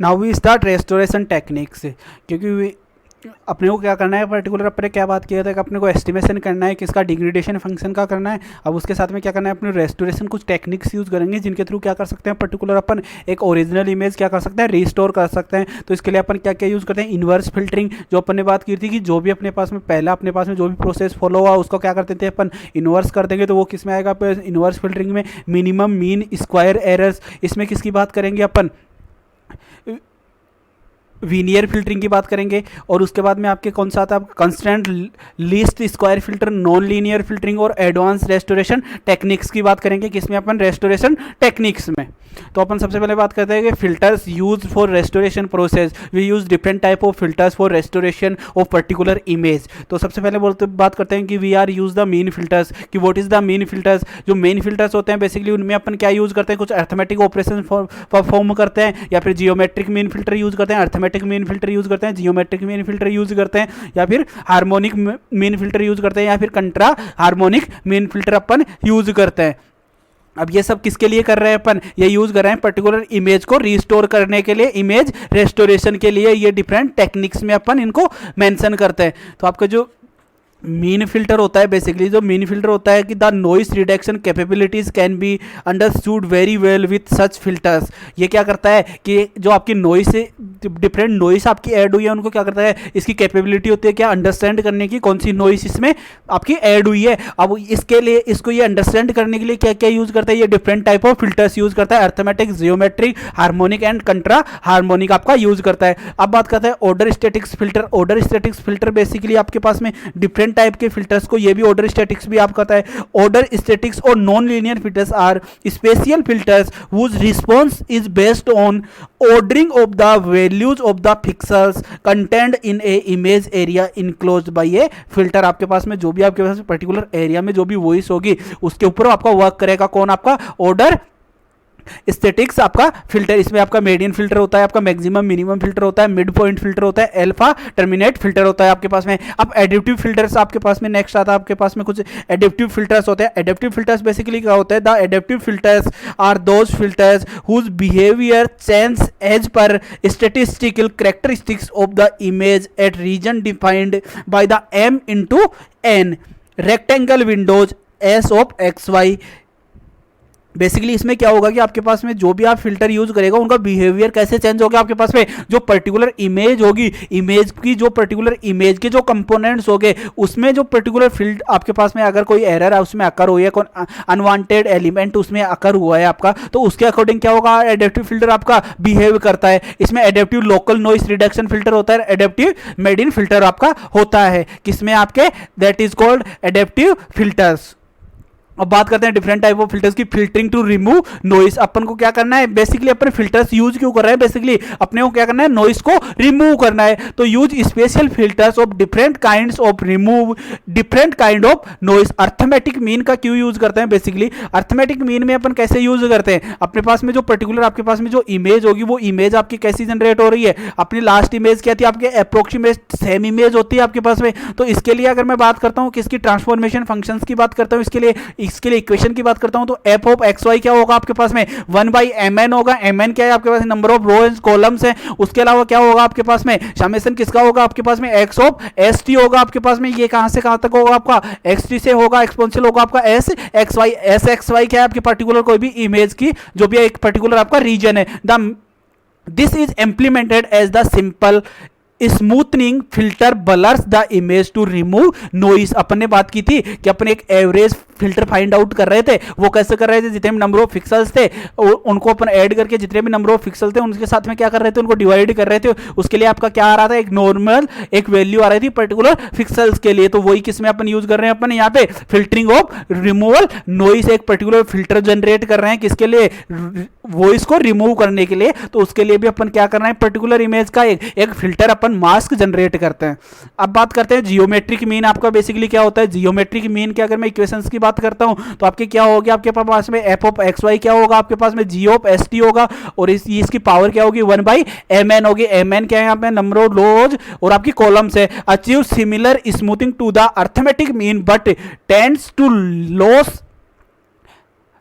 Now we start restoration techniques, क्योंकि अपने को क्या करना है पर्टिकुलर, अपने क्या बात किया था कि अपने को एस्टिमेशन करना है किसका, डिग्रेडेशन फंक्शन का करना है। अब उसके साथ में क्या करना है, अपने रेस्टोरेशन कुछ टेक्निक्स यूज़ करेंगे जिनके थ्रू क्या कर सकते हैं, पर्टिकुलर अपन एक ओरिजिनल इमेज क्या कर सकते हैं, रिस्टोर कर सकते हैं। तो इसके लिए अपन क्या क्या यूज़ करते हैं, इन्वर्स फिल्टरिंग, जो अपन ने बात की थी कि जो भी अपने पास में पहला अपने पास में जो भी प्रोसेस फॉलो हुआ उसको क्या करते थे अपन इन्वर्स कर देंगे, तो वो किस में आएगा, इन्वर्स फिल्टरिंग में मिनिमम मीन स्क्वायर एरर्स। इसमें किसकी बात करेंगे अपन, वीनियर फिल्टरिंग की बात करेंगे। और उसके बाद में आपके कौन सा आता है, constant least square filter, non linear filtering और एडवांस रेस्टोरेशन टेक्निक्स की बात करेंगे। किसमें अपन, रेस्टोरेशन टेक्निक्स में। तो अपन सबसे पहले बात करते हैं कि filters use for restoration process, we use different type of filters for restoration of particular image. तो सबसे पहले बात करते हैं कि we are use the mean filters, कि what is the mean filters. जो मेन फिल्टर्स होते हैं बेसिकली उनमें अपन क्या यूज करते हैं, कुछ अर्थमेटिक ऑपरेशन परफॉर्म करते हैं, या फिर जियोमेट्रिक मीन फिल्टर यूज करते हैं, अर्थमेटिक मीन फिल्टर यूज करते हैं, जियोमेट्रिक मीन फिल्टर यूज करते हैं, या फिर हार्मोनिक मीन फिल्टर यूज करते हैं, या फिर कंट्रा हार्मोनिक मीन फिल्टर अपन यूज करते हैं। अब ये सब किसके लिए कर रहे हैं अपन, ये यूज कर रहे हैं पर्टिकुलर इमेज को रिस्टोर करने के लिए, इमेज रेस्टोरेशन के लिए। ये डिफरेंट टेक्निक्स में अपन इनको मेंशन करते हैं। तो आपका जो मीन फिल्टर होता है, बेसिकली जो मीन फिल्टर होता है कि the noise reduction capabilities can be understood very well with such filters. ये क्या करता है कि जो आपकी नॉइस से डिफरेंट नॉइस आपकी ऐड हुई है उनको क्या करता है, इसकी कैपेबिलिटी होती है क्या, अंडरस्टैंड करने की, कौन सी नॉइस इसमें आपकी ऐड हुई है। अब इसके लिए इसको ये अंडरस्टैंड करने के लिए क्या क्या यूज करता है, ये different type of filters use करता है, arithmetic, geometric, harmonic and कंट्रा harmonic आपका यूज करता है। अब बात करते हैं order statics filter. Order statics filter basically आपके पास में डिफरेंट टाइप के फिल्टर्स को, ये भी ऑर्डर स्टैटिक्स भी आप कहता है। ऑर्डर स्टैटिक्स और non linear filters are spatial filters whose response is based on ordering of the values of the pixels content in a image area enclosed by a filter. आपके पास में जो भी आपके पास पर्टिकुलर एरिया में जो भी वॉइस होगी उसके ऊपर आपका वर्क करेगा कौन, आपका ऑर्डर स्टैटिक्स आपका फिल्टर। इसमें आपका मीडियन फिल्टर होता है, आपका मैक्सिमम मिनिमम फिल्टर होता है, मिड पॉइंट फिल्टर होता है, अल्फा टर्मिनेट फिल्टर होता है आपके पास में। अब एडेप्टिव फिल्टर्स आपके पास में नेक्स्ट आता है, आपके पास में कुछ एडेप्टिव फिल्टर्स होते हैं। एडेप्टिव फिल्टर्स बेसिकली क्या होता है, the adaptive filters are those filters whose behaviour change as per statistical characteristics of the image at region defined by the m into n rectangle windows s of xy। Basically इसमें क्या होगा कि आपके पास में जो भी आप फिल्टर यूज करेगा उनका बिहेवियर कैसे चेंज होगा, आपके पास में जो पर्टिकुलर इमेज होगी, इमेज की जो पर्टिकुलर इमेज के जो कंपोनेंट्स होंगे उसमें जो पर्टिकुलर फील्ड आपके पास में अगर कोई एरर है उसमें अकर हुई है, कोई अनवांटेड एलिमेंट उसमें अकर हुआ है आपका, तो उसके अकॉर्डिंग क्या होगा, एडेप्टिव फिल्टर आपका बिहेव करता है। इसमें adaptive local noise reduction filter होता है, एडेप्टिव मेड इन फिल्टर आपका होता है, किसमें आपके, that is called adaptive filters. अब बात करते हैं डिफरेंट टाइप ऑफ फिल्टर्स की, फिल्टरिंग टू रिमूव नॉइस। अपन को क्या करना है, बेसिकली अपन फिल्टर्स यूज क्यों कर रहे हैं, बेसिकली अपने को क्या करना है, नॉइस को रिमूव करना है। तो use special filters of different kinds of remove different kind of noise. Arithmetic mean का क्यों यूज करते हैं, बेसिकली अर्थमेटिक मीन में अपन कैसे यूज करते हैं, अपने पास में जो पर्टिकुलर आपके पास में जो इमेज होगी वो इमेज आपकी कैसी जनरेट हो रही है, अपनी लास्ट इमेज क्या थी, आपके अप्रोक्सीमेट सेम इमेज होती है आपके पास में। तो इसके लिए अगर मैं बात करता हूं किसकी, ट्रांसफॉर्मेशन फंक्शंस की बात करता हूं, इसके लिए इक्वेशन की बात करता हूं तो f ऑफ xy क्या होगा आपके पास में, 1/mn होगा। mn क्या है आपके पास, नंबर ऑफ रोज कॉलम्स है। उसके अलावा क्या होगा आपके पास में, समेशन किसका होगा आपके पास में, x ऑफ st होगा आपके पास में। ये कहां से कहां तक होगा आपका, xt से होगा, एक्सपोनेंशियल होगा आपका s xy। s xy क्या है आपके पर्टिकुलर कोई भी इमेज की जो भी एक पर्टिकुलर आपका रीजन है। This is implemented as the simple smoothening filter blurs the image to remove noise. अपन ने बात की थी कि अपन एक एवरेज फिल्टर फाइंड आउट कर रहे थे, वो कैसे कर रहे थे, जितने भी नंबर ऑफ पिक्सेल्स थे उनको अपन ऐड करके जितने भी नंबर ऑफ पिक्सल थे उनके साथ में क्या कर रहे थे, उनको डिवाइड कर रहे थे। उसके लिए आपका क्या आ रहा था, एक नॉर्मल एक वैल्यू आ रही थी पर्टिकुलर पिक्सेल्स के लिए। तो वही किसमें अपन यूज कर रहे हैं, अपन यहाँ पे फिल्टरिंग ऑफ रिमूवल नॉइस, एक पर्टिकुलर फिल्टर जनरेट कर रहे हैं किसके लिए, वॉइस को रिमूव करने के लिए। तो उसके लिए भी अपन क्या करना है, पर्टिकुलर इमेज का एक फिल्टर अपन मास्क जनरेट करते हैं। अब बात करते हैं जियोमेट्रिक मीन। आपका बेसिकली क्या होता है, जियोमेट्रिक मीन के अगर मैं इक्वेशंस की बात करता हूं तो आपके क्या होगी, आपके पास में f ऑफ xy क्या होगा, आपके पास में g ऑफ st होगा, और इसकी पावर क्या होगी, 1/mn होगी। mn क्या है यहाँ पे, नंबर ऑफ रोज और आपकी कॉलम्स है। Achieve similar smoothing to the arithmetic mean but tends to loss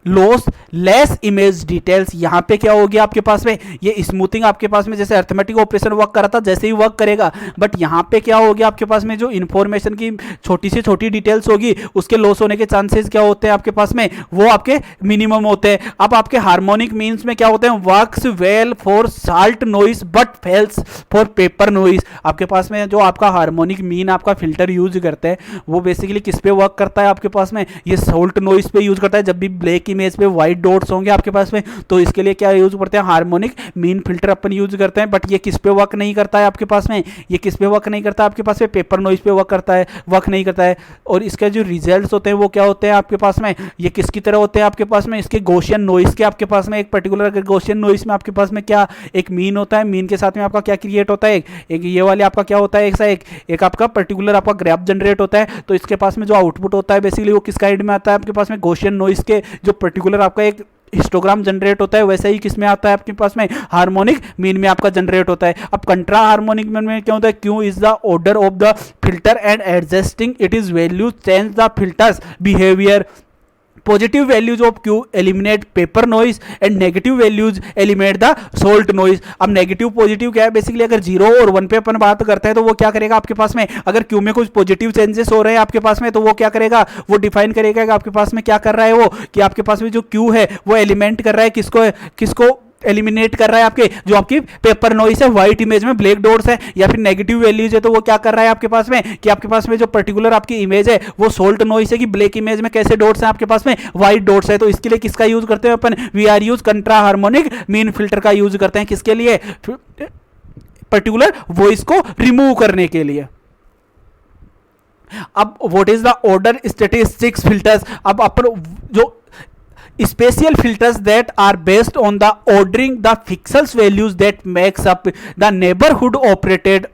loss less image details. यहाँ पे क्या होगी आपके पास में, ये स्मूथिंग आपके पास में जैसे अर्थमेटिक ऑपरेशन वर्क कर रहा था जैसे ही वर्क करेगा, बट यहाँ पे क्या होगी आपके पास में जो इंफॉर्मेशन की छोटी से छोटी डिटेल्स होगी उसके लॉस होने के चांसेस क्या होते हैं आपके पास में, वो आपके मिनिमम होते हैं। अब आपके हार्मोनिक मीन्स में क्या होते हैं, works well for salt noise but fails for paper noise. आपके पास में जो आपका हार्मोनिक मीन आपका फिल्टर यूज करते हैं वो बेसिकली किस पे वर्क करता है आपके पास में, ये सॉल्ट नॉइस पे यूज करता है। जब भी ब्लैक इमेज पे व्हाइट डॉट्स होंगे आपके पास में तो इसके लिए क्या यूज करते हैं, हार्मोनिक मीन फिल्टर अपन यूज करते हैं। बट ये किस पे वर्क नहीं करता है आपके पास में, ये किस पे वर्क नहीं करता आपके पास में, पेपर नॉइस पे वर्क करता है, वर्क नहीं करता है। और इसके जो रिजल्ट्स होते हैं वो क्या होते हैं आपके पास में, ये किसकी तरह होते हैं आपके पास में, इसके गॉसियन नॉइस के आपके पास में एक पर्टिकुलर गॉसियन नॉइस में आपके पास में क्या एक मीन होता है, मीन के साथ में आपका क्या क्रिएट होता है, एक ये वाले आपका क्या होता है, एक आपका पर्टिकुलर आपका ग्राफ जनरेट होता है। तो इसके पास में जो आउटपुट होता है बेसिकली वो किस काइंड में आता है आपके पास में, गॉसियन नॉइस के जो पर्टिकुलर आपका एक हिस्टोग्राम जनरेट होता है वैसे ही किस में आता है आपके पास में, हार्मोनिक मीन में आपका जनरेट होता है। अब कंट्रा हार्मोनिक मीन में क्या होता है, Q is the order of the filter and adjusting it is value change the filters behaviour. Positive values of Q eliminate paper noise and negative values eliminate the salt noise. अब negative positive क्या है, basically अगर 0 और 1 पे अपन बात करते हैं तो वो क्या करेगा आपके पास में, अगर क्यू में कुछ पॉजिटिव चेंजेस हो रहे हैं आपके पास में तो वो क्या करेगा, वो डिफाइन करेगा कि आपके पास में क्या कर रहा है वो, कि आपके पास में जो क्यू है वो एलिमेंट कर रहा है किसको एलिमिनेट कर रहा है, आपके जो आपकी पेपर नॉइस है, व्हाइट इमेज में ब्लैक डॉट्स है या फिर नेगेटिव वैल्यूज है तो वो क्या कर रहा है आपके पास में, कि आपके पास में जो पर्टिकुलर आपकी इमेज है वो सोल्ट नॉइस है कि ब्लैक इमेज में कैसे डॉट्स हैं आपके पास में, व्हाइट डॉट्स है। तो इसके लिए किसका यूज करते हैं अपन, we are use contra harmonic mean filter का यूज करते हैं। किसके लिए, पर्टिकुलर वॉइस को रिमूव करने के लिए। अब what is the order statistics filters. अब अपन जो special filters that are based on the ordering the pixels values that makes up the neighborhood operated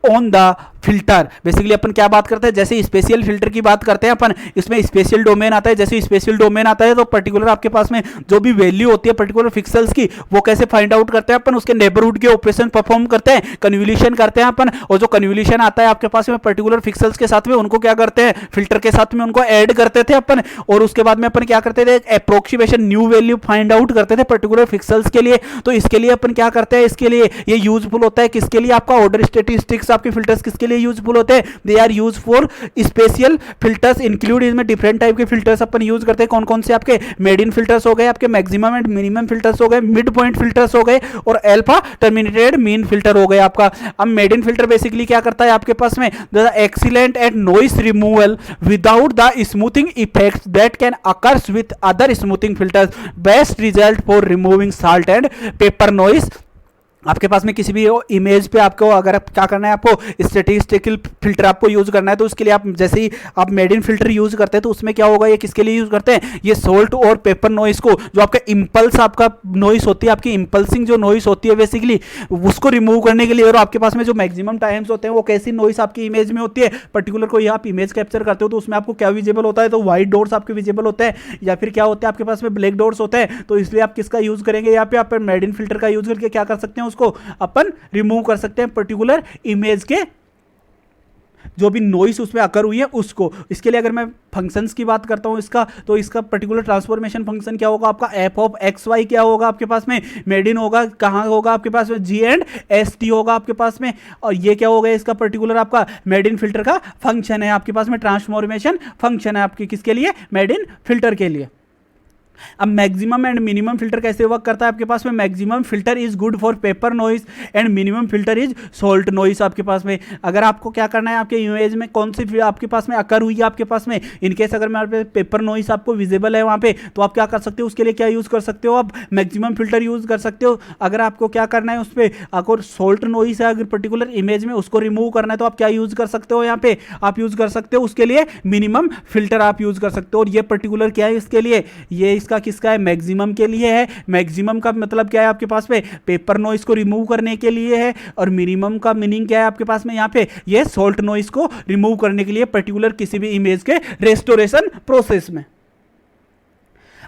on the filter. Basically अपन क्या बात करते हैं, जैसे स्पेशल फिल्टर की बात करते हैं अपन, इसमें स्पेशल डोमेन आता है। जैसे स्पेशल डोमेन आता है तो पर्टिकुलर आपके पास में जो भी वैल्यू होती है पर्टिकुलर पिक्सेल्स की वो कैसे फाइंड आउट करते हैं अपन, उसके नेबरहुड के ऑपरेशन परफॉर्म करते हैं, कन्वोल्यूशन करते हैं अपन। और जो कन्वोल्यूशन आता है आपके पास में पर्टिकुलर पिक्सेल्स के साथ में उनको क्या करते हैं, फिल्टर के साथ में उनको ऐड करते थे अपन। और उसके बाद में अपन क्या करते थे, approximation new value find out करते थे पर्टिकुलर पिक्सेल्स के लिए। तो इसके लिए अपन क्या करते हैं, इसके लिए ये यूजफुल होता है किसके लिए, आपका ऑर्डर स्टैटिस्टिक्स आपके फिल्टर्स किसके लिए यूजफुल होते हैं, they are use for special filters include. इसमें डिफरेंट टाइप के फिल्टर्स अपन यूज करते हैं। कौन कौन से, आपके मेड इन फिल्टर्स हो गए, आपके मैक्सिमम एंड मिनिमम फिल्टर्स हो गए, मिड पॉइंट फिल्टर्स हो गए और अल्फा टर्मिनेटेड मीन फिल्टर हो गए आपका। अब मेड इन फिल्टर बेसिकली क्या करता है आपके पास में, the excellent at noise removal without the smoothing effects that can occurs with other smoothing filters, best result for removing salt and pepper noise. आपके पास में किसी भी इमेज पे आपको अगर आप क्या करना है, आपको स्टैटिस्टिकल फिल्टर आपको यूज करना है तो उसके लिए आप जैसे ही आप मेड इन फिल्टर यूज करते हैं तो उसमें क्या होगा, ये किसके लिए यूज करते हैं, ये सोल्ट और पेपर नॉइस को, जो आपका इंपल्स आपका नॉइस होती है, आपकी इंपल्सिंग जो नॉइस होती है बेसिकली उसको रिमूव करने के लिए। और आपके पास में जो मैक्सिमम टाइम्स होते हैं वो कैसी नॉइस आपकी इमेज में होती है, पर्टिकुलर कोई आप इमेज कैप्चर करते हो तो उसमें आपको क्या विजिबल होता है, तो व्हाइट डॉट्स आपके विजिबल होते हैं या फिर क्या होते हैं आपके पास में ब्लैक डॉट्स होते हैं। तो इसलिए आप किसका यूज करेंगे, यहाँ पे आप मेड इन फिल्टर का यूज करके क्या कर सकते हैं, उसको अपन रिमूव कर सकते हैं पर्टिकुलर इमेज के जो भी नॉइस उसमें अकर हुई है उसको। इसके लिए अगर मैं फंक्शंस की बात करता हूं इसका, तो इसका पर्टिकुलर ट्रांसफॉर्मेशन फंक्शन क्या होगा आपका, एफ ऑफ एक्स वाई क्या होगा आपके पास में, मेड इन होगा, कहां होगा आपके पास में, जी एंड एस टी होगा आपके पास में। और ये क्या होगा, इसका पर्टिकुलर आपका मेड इन फिल्टर का फंक्शन है आपके पास में, ट्रांसफॉर्मेशन फंक्शन है आपके किसके लिए, मेड इन फिल्टर के लिए। अब मैक्सिमम एंड मिनिमम फिल्टर कैसे वर्क करता है आपके पास में, maximum filter is good for paper noise and minimum filter is salt noise आपके पास में। अगर आपको क्या करना है, आपके इमेज में कौन सी आपके पास में अकर हुई है आपके पास में, इनकेस अगर मेरे पेपर नॉइस आपको विजिबल है वहाँ पे तो आप क्या कर सकते हो, उसके लिए क्या यूज़ कर सकते हो, आप मैक्सिमम फिल्टर यूज़ कर सकते हो। अगर आपको क्या करना है उस पर, अगर सॉल्ट नॉइस है अगर पर्टिकुलर इमेज में उसको रिमूव करना है तो आप क्या यूज़ कर सकते हो, यहाँ पे आप यूज़ कर सकते हो उसके लिए मिनिमम फिल्टर आप यूज़ कर सकते हो। और ये पर्टिकुलर क्या है इसके लिए, ये इसका किसका है, मैक्सिमम के लिए है। मैक्सिमम का मतलब क्या है आपके पास में, पेपर नॉइस को रिमूव करने के लिए है। और मिनिमम का मीनिंग क्या है आपके पास में, यहाँ पे ये सॉल्ट नॉइस को रिमूव करने के लिए पर्टिकुलर किसी भी इमेज के रेस्टोरेशन प्रोसेस में।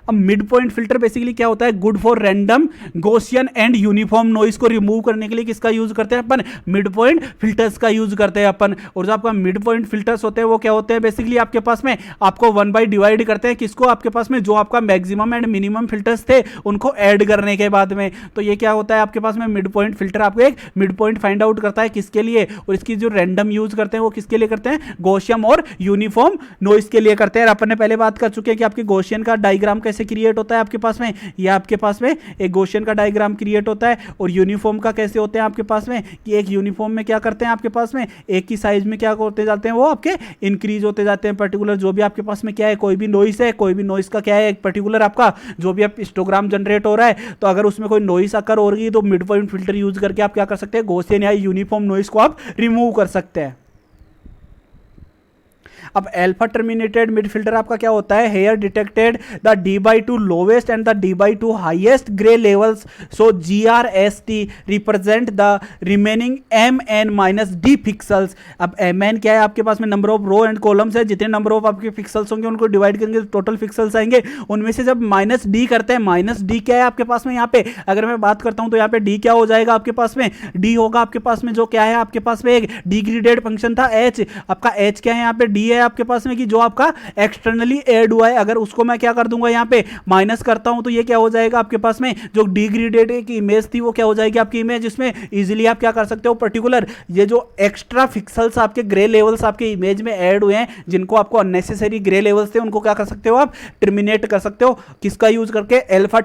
अब मिड पॉइंट फिल्टर बेसिकली क्या होता है, good for random Gaussian and uniform noise को रिमूव करने के लिए किसका यूज करते हैं अपन, मिड पॉइंट फिल्टर्स का यूज करते हैं अपन। और जो आपका मिड पॉइंट फिल्टर्स होते हैं वो क्या होते हैं, बेसिकली आपके पास में आपको 1 बाई डिवाइड करते हैं किसको, आपके पास में जो आपका मैक्सिमम एंड मिनिमम फिल्टर्स थे उनको ऐड करने के बाद में। तो ये क्या होता है आपके पास में मिड पॉइंट फिल्टर आपको एक मिड पॉइंट फाइंड आउट करता है किसके लिए, और इसकी जो रैंडम यूज करते हैं वो किसके लिए करते हैं, गॉसियन और यूनिफॉर्म नॉइस के लिए करते हैं। अपन ने पहले बात कर चुके हैं कि आपके गॉसियन का डायग्राम कैसे क्रिएट होता है आपके पास में, ये आपके पास में एक गॉसियन का डायग्राम क्रिएट होता है। और यूनिफॉर्म का कैसे होते हैं आपके पास में, कि एक यूनिफॉर्म में क्या करते हैं आपके पास में, एक की साइज में क्या होते जाते हैं वो आपके इंक्रीज होते जाते हैं। पर्टिकुलर जो भी आपके पास में क्या है, कोई भी नॉइस है, कोई भी नॉइस का क्या है, एक पर्टिकुलर आपका जो भी आप हिस्टोग्राम जनरेट हो रहा है, तो अगर उसमें कोई नॉइस अकर हो रही है तो मिड पॉइंट फिल्टर यूज करके आप क्या कर सकते हैं, गॉसियन या यूनिफॉर्म नॉइस को आप रिमूव कर सकते हैं। अब अल्फा टर्मिनेटेड मिड फिल्टर आपका क्या होता है, here detected the D/2 lowest and the D/2 highest grey levels, so GRST represent the remaining MN-D pixels. अब MN क्या है आपके पास में, number of row and columns है, जितने नंबर ऑफ आपके पिक्सल्स होंगे उनको डिवाइड करेंगे तो टोटल पिक्सल्स आएंगे, उनमें से जब -D करते हैं, -D क्या है आपके पास में, यहाँ पे अगर मैं बात करता हूं तो यहाँ पे D क्या हो जाएगा आपके पास में, D होगा आपके पास में जो क्या है आपके पास में एक डिग्रेडेड फंक्शन था H, आपका H क्या है यहाँ पे, D है आपके पास में कि जो आपका एक्सटर्नली ऐड हुआ है, अगर उसको मैं क्या कर दूंगा यहाँ पे माइनस करता हूं तो ये क्या हो जाएगा आपके पास में, जो डिग्रेडेड की इमेज थी वो क्या हो जाएगी आपकी इमेज, जिसमें इजीली आप क्या कर सकते हो, पर्टिकुलर ये जो एक्स्ट्रा पिक्सल्स आपके ग्रे लेवल्स आपके इमेज में ऐड हुए हैं, जिनको आपको अननेसेसरी ग्रे लेवल्स थे उनको क्या कर सकते हो आप टर्मिनेट कर सकते हो, किसका यूज करके, अल्फा